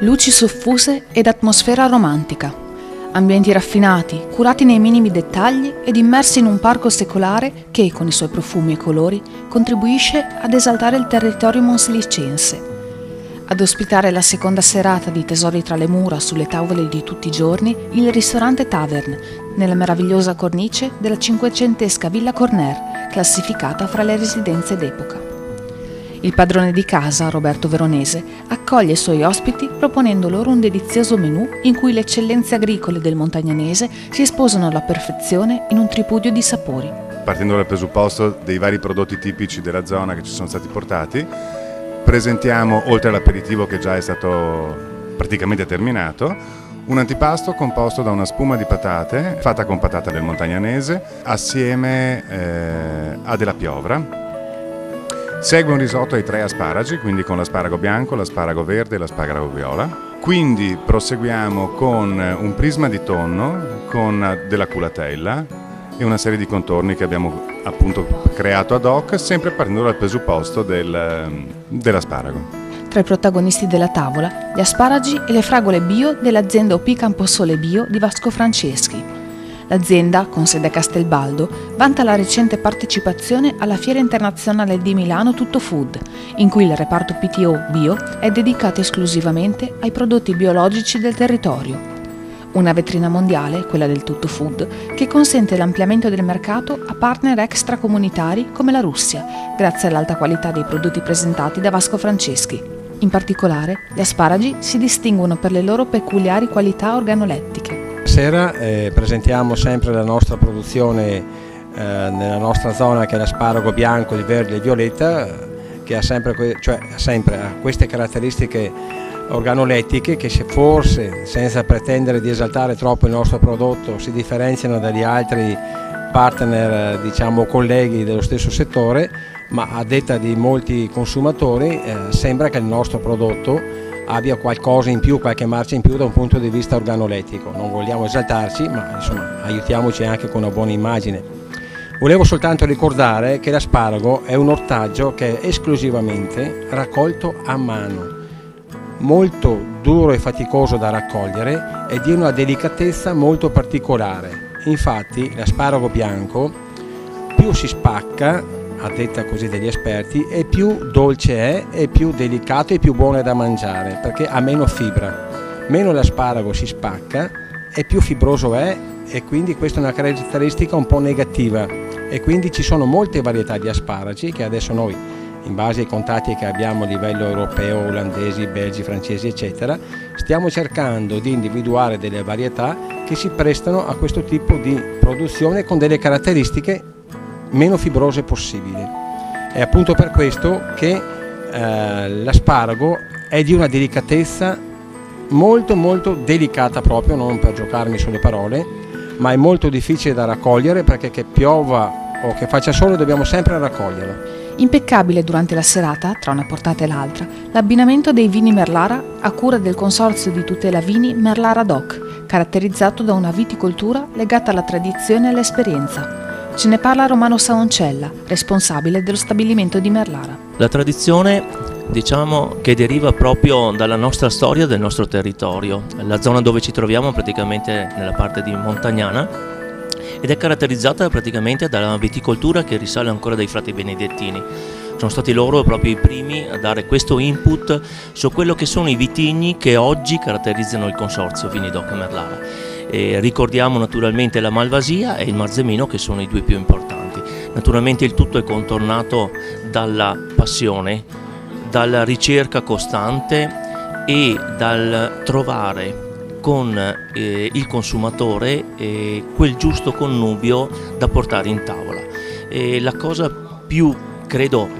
Luci soffuse ed atmosfera romantica. Ambienti raffinati, curati nei minimi dettagli ed immersi in un parco secolare che, con i suoi profumi e colori, contribuisce ad esaltare il territorio monselicense. Ad ospitare la seconda serata di Tesori tra le mura sulle tavole di tutti i giorni, il ristorante Tavern, nella meravigliosa cornice della cinquecentesca Villa Corner, classificata fra le residenze d'epoca. Il padrone di casa, Roberto Veronese, accoglie i suoi ospiti proponendo loro un delizioso menù in cui le eccellenze agricole del montagnanese si sposano alla perfezione in un tripudio di sapori. Partendo dal presupposto dei vari prodotti tipici della zona che ci sono stati portati, presentiamo, oltre all'aperitivo che già è stato praticamente terminato, un antipasto composto da una spuma di patate fatta con patata del montagnanese assieme a della piovra. Segue un risotto ai 3 asparagi, quindi con l'asparago bianco, l'asparago verde e l'asparago viola. Quindi proseguiamo con un prisma di tonno, con della culatella e una serie di contorni che abbiamo appunto creato ad hoc, sempre partendo dal presupposto dell'asparago. Tra i protagonisti della tavola, gli asparagi e le fragole bio dell'azienda OP Camposole Bio di Vasco Franceschi. L'azienda, con sede a Castelbaldo, vanta la recente partecipazione alla Fiera Internazionale di Milano Tutto Food, in cui il reparto PTO Bio è dedicato esclusivamente ai prodotti biologici del territorio. Una vetrina mondiale, quella del Tutto Food, che consente l'ampliamento del mercato a partner extracomunitari come la Russia, grazie all'alta qualità dei prodotti presentati da Vasco Franceschi. In particolare, gli asparagi si distinguono per le loro peculiari qualità organolettiche. Sera presentiamo sempre la nostra produzione nella nostra zona, che è l'asparago bianco, di verde e violetta, che ha sempre queste caratteristiche organolettiche che, se forse, senza pretendere di esaltare troppo il nostro prodotto, si differenziano dagli altri partner, colleghi dello stesso settore, ma a detta di molti consumatori sembra che il nostro prodotto abbia qualcosa in più, qualche marcia in più da un punto di vista organolettico. Non vogliamo esaltarci, ma insomma aiutiamoci anche con una buona immagine. Volevo soltanto ricordare che l'asparago è un ortaggio che è esclusivamente raccolto a mano, molto duro e faticoso da raccogliere e di una delicatezza molto particolare. Infatti l'asparago bianco più si spacca, a detta così degli esperti, e più dolce è, e più delicato e più buono è da mangiare, perché ha meno fibra. Meno l'asparago si spacca e più fibroso è, e quindi questa è una caratteristica un po' negativa, e quindi ci sono molte varietà di asparagi che adesso noi, in base ai contatti che abbiamo a livello europeo, olandesi, belgi, francesi eccetera, stiamo cercando di individuare delle varietà che si prestano a questo tipo di produzione con delle caratteristiche meno fibrose possibili. È appunto per questo che l'asparago è di una delicatezza molto molto delicata, proprio, non per giocarmi sulle parole, ma è molto difficile da raccogliere, perché che piova o che faccia sole dobbiamo sempre raccoglierlo. Impeccabile durante la serata, tra una portata e l'altra, l'abbinamento dei vini Merlara a cura del Consorzio di Tutela Vini Merlara DOC, caratterizzato da una viticoltura legata alla tradizione e all'esperienza. Ce ne parla Romano Saoncella, responsabile dello stabilimento di Merlara. La tradizione, che deriva proprio dalla nostra storia, del nostro territorio. La zona dove ci troviamo praticamente nella parte di Montagnana, ed è caratterizzata praticamente dalla viticoltura che risale ancora dai frati benedettini. Sono stati loro proprio i primi a dare questo input su quello che sono i vitigni che oggi caratterizzano il Consorzio Vini DOC Merlara. E ricordiamo naturalmente la Malvasia e il Marzemino, che sono i due più importanti. Naturalmente il tutto è contornato dalla passione, dalla ricerca costante e dal trovare con il consumatore quel giusto connubio da portare in tavola. E la cosa più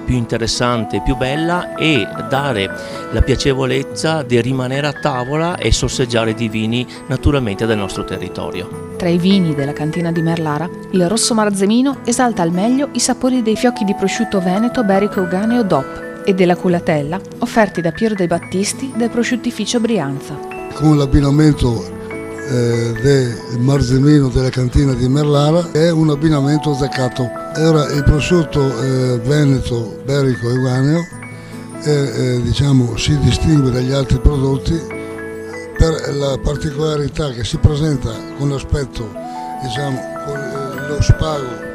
interessante, più bella, è dare la piacevolezza di rimanere a tavola e sorseggiare di vini naturalmente del nostro territorio. Tra i vini della cantina di Merlara, il Rosso Marzemino esalta al meglio i sapori dei fiocchi di prosciutto veneto, berico, euganeo, DOP e della culatella offerti da Piero De Battisti del prosciuttificio Brianza. Con l'abbinamento del Marzemino della cantina di Merlara è un abbinamento azzeccato. Ora il prosciutto veneto, berico e euganeo si distingue dagli altri prodotti per la particolarità che si presenta con l'aspetto, diciamo, con lo spago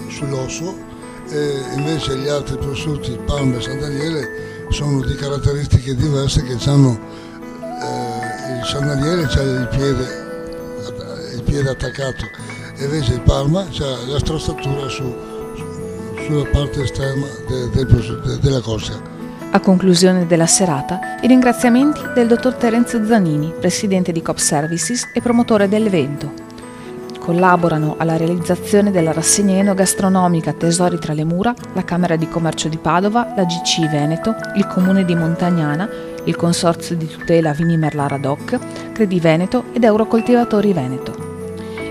sull'osso, e invece gli altri prosciutti, Parma e San Daniele, sono di caratteristiche diverse, che hanno il San Daniele c'ha il piede attaccato, e invece il Parma c'ha la strozzatura sulla parte esterna della coscia. A conclusione della serata, i ringraziamenti del dottor Terenzio Zanini, presidente di Coop Services e promotore dell'evento. Collaborano alla realizzazione della rassegna enogastronomica Tesori tra le mura la Camera di Commercio di Padova, la GC Veneto, il Comune di Montagnana, il Consorzio di tutela Vini Merlara DOC, Credi Veneto ed Eurocoltivatori Veneto.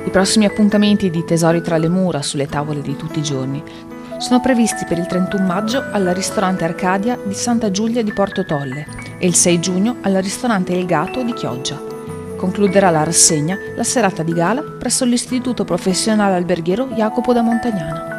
I prossimi appuntamenti di Tesori tra le mura sulle tavole di tutti i giorni sono previsti per il 31 maggio al ristorante Arcadia di Santa Giulia di Porto Tolle e il 6 giugno al ristorante Il Gato di Chioggia. Concluderà la rassegna la serata di gala presso l'Istituto Professionale Alberghiero Jacopo da Montagnana.